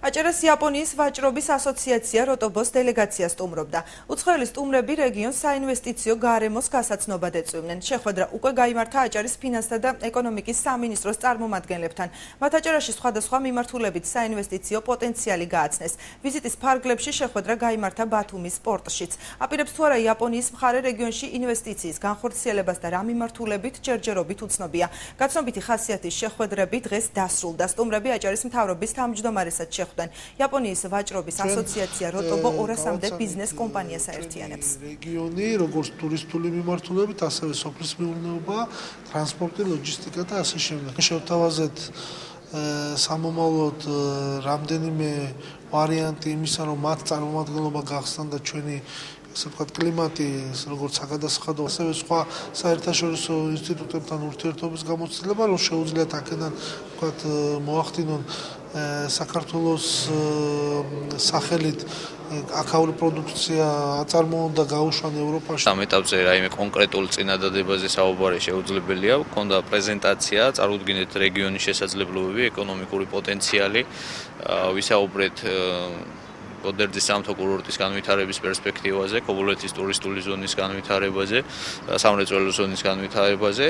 აჭარას იაპონიის ვაჭრობის ასოციაცია როტობოს დელეგაცია სტუმრობდა. უცხოელი სტუმრები რეგიონს საინვესტიციო გარემოს გასაცნობად ეწვივნენ. შეხვედრა უკვე გაიმართა აჭარის ფინანსთა და ეკონომიკის სამინისტროს წარმომადგენლებთან. მათ აჭარაში სხვადასხვა მიმართულებით საინვესტიციო პოტენციალი გააცნეს. ვიზიტის ფარგლებში შეხვედრა გაიმართა ბათუმის პორტშიც. აპირებს თუ არა იაპონიის მხარე რეგიონში ინვესტიციის განხორციელებას და რა მიმართულებით ჯერჯერობით უცნობია. გაცნობითი ხასიათის შეხვედრები დღეს დასრულდა. სტუმრები აჭარის მთავრობის თავმჯდომარესაც შეხვდნენ. იაპონიის ვაჭრობის ასოციაცია როტობო 200-მდე ბიზნეს კომპანიას აერთიანებს. რეგიონი, როგორც ტურისტული მიმართულებით, ასევე სოფლის მეურნეობა, ტრანსპორტი, ლოჯისტიკა და ასე შემდეგ. შევთავაზეთ სამომავლოდ რამდენიმე ვარიანტი იმისა, რომ მათ წარმომადგენლობა გახსნან და ჩვენი ასე ვთქვათ, კლიმატი, როგორც საგადასახადო, ასევე სხვა საერთაშორისო ინსტიტუტებთან ურთიერთობის გამოცდილება, რომ შეუძლიათ აქედან ვთქვათ, მოახდინონ საქართველოს სახელით აქაური პროდუქცია აწარმოონ და გაუშვან ევროპაში. ამ ეტაპზე რაიმე კონკრეტულ წინადადებაზე საუბარი შეუძლებელია. გქონდა პრეზენტაცია, წარუდგინეთ რეგიონის შესაძლებლობები, ეკონომიკური პოტენციალი, ვისაუბრეთ ოდერძის სამთო კურორტის განვითარების პერსპექტივაზე, ქობულეთის ტურისტული ზონის განვითარებაზე, სამრეწველო ზონის განვითარებაზე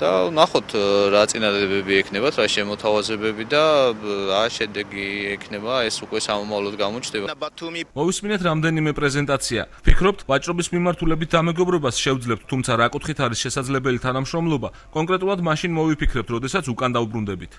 და ნახოთ რა წინადადებები ექნებათ, რა შემოთავაზებები და რა შედეგი ექნება, ეს უკვე სამომავლოდ გამოჩნდება. მოვისმინეთ რამდენიმე პრეზენტაცია. ფიქრობთ, ვაჭრობის მიმართულებით დამეგობრებას შევძლებთ, თუმცა რა კუთხით არის შესაძლებელი თანამშრომლობა, კონკრეტულად მაშინ მოვიფიქრებთ, როდესაც უკან დავბრუნდებით.